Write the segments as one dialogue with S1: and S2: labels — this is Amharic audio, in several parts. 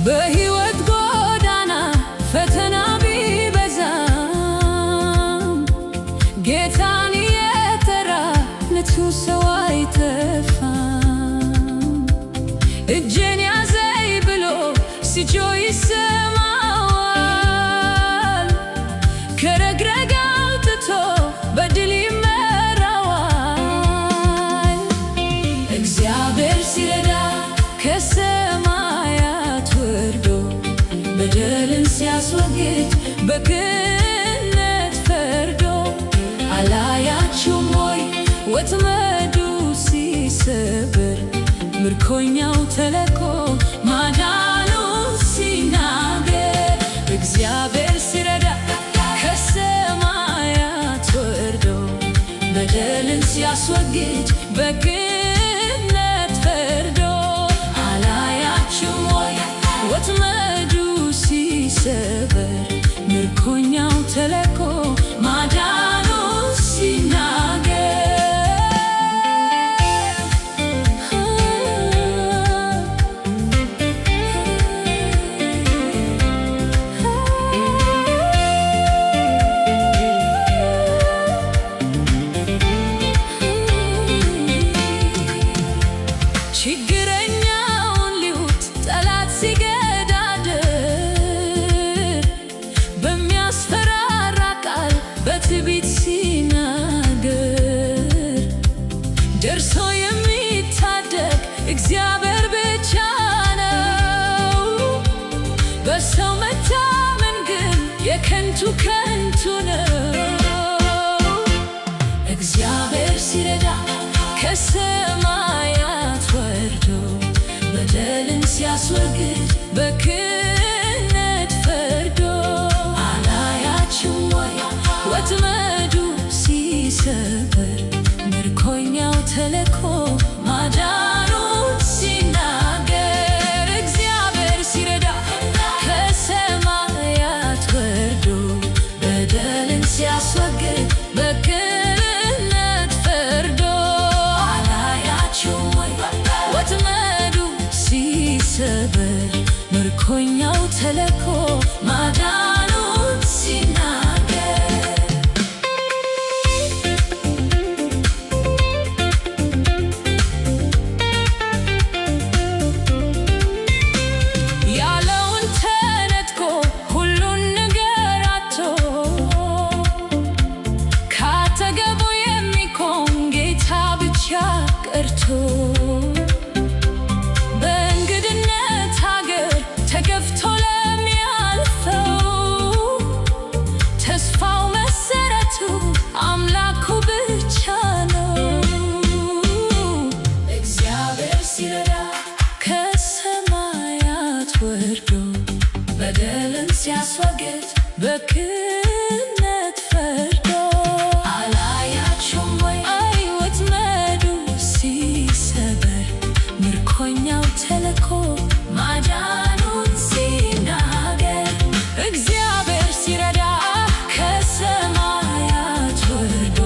S1: በሕይወት ጎዳና ፈተና ቢበዛም ጌታን የጠራ ንቱ ሰው አይጠፋም። እጄን ያዘኝ ብሎ ሲጮህ ይሰማዋል። ከረግረግ አውጥቶ በድል ይመራዋል። እግዚአብሔር ሲረዳ ከሰማያት ወርዶ በደልን ሲያስወግድ በቅንነት ፈርዶ አላያችሁም ወይ ወጥመዱ ሲሰበር ምርኮኛው ተለቆ ማዳኑ ሲናገር። እግዚአብሔር ሲረዳ ከሰማያት ወርዶ በደልን ሲያስወግድ በቅንነት ፈርዶ አላያችሁም ወይ ወጥመዱ ሲሰበር ምርኮኛው ተለቆ ማዳኑ ሲናገር። ችግረኛውን ሊውጥ ጠላት ሲገዳደር በሚያስፈራራ ቃል በትዕቢት ሲናገር ደርሶ የሚታደግ እግዚአብሔር ብቻ ነው። በሰው መታመን ግን የከንቱ ከንቱ ነው። እግዚአብሔር ሲረዳ ከሰማያት ወርዶ በደልን ሲያስወግድ በቅንነት ፈርዶ አላያችሁም ወይ ወጥመዱ ሲሰበር ምርኮኛው ተለቆ ማዳኑ ሲናገር። እግዚአብሔር ሲረዳ ከሰማያት ወርዶ በደልን ሲያስወግድ በቅንነት ፈርዶ አላያችሁም ወይ ወጥመዱ ሲሰበር ምርኮኛው ተለቆ ማዳኑ ሲናገር። ያለውን ተነጥቆ ሁሉን ነገር አጥቶ ካጠገቡ የሚቆም ጌታ ብቻ ቀርቶ በእንግድነት ሀገር ተገፍቶ ለሚያልፈው ተስፋው መሰረቱ አምላኩ ብቻ ነው። እግዚአብሔር ሲረዳ ከሰማያት ወርዶ በደልን ሲያስወግድ በቅንነት ፈርዶ አላያችሁም ወይ ወጥመዱ ሲሰበር ምርኮኛው ተለቆ ማዳኑን ሲናገር። እግዚአብሔር ሲረዳ ከሰማያት ወርዶ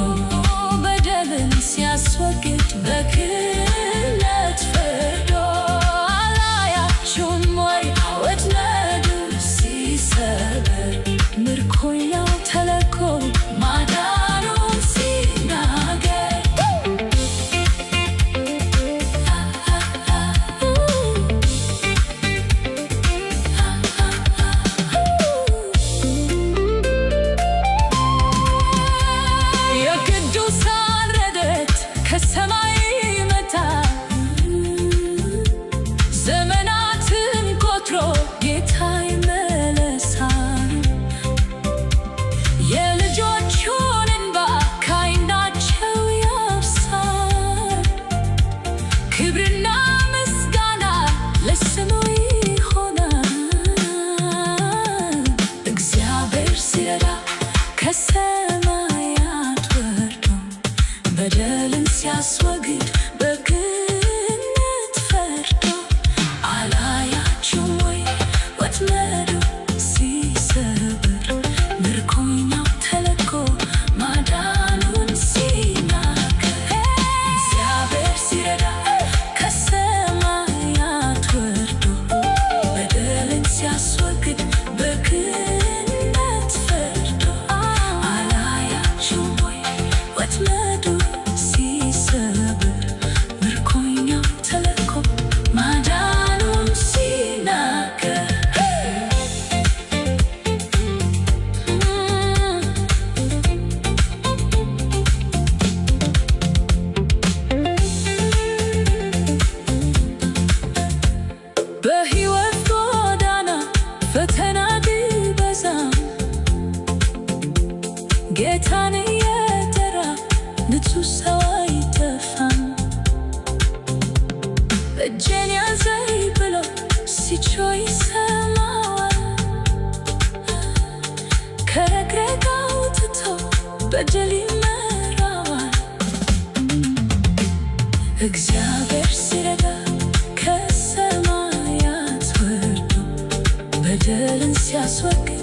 S1: በደልን ሲያስወግድ በቅንነት ፈርዶ አላያችሁም ወይ ወጥመዱ ሲሰበር ምርኮኛው በሕይወት ጎዳና ፈተና ቢበዛም ጌታን የጠራ ንጹሕ ሰው አይጠፋም። እጄን ያዘኝ ብሎ ሲጮህ ይሰማዋል። ከረግረግ አውጥቶ በድል ይመራዋል። እግዚአብሔር ሲረዳ ከሰማያት ወርዶ በደልን ሲያስወግድ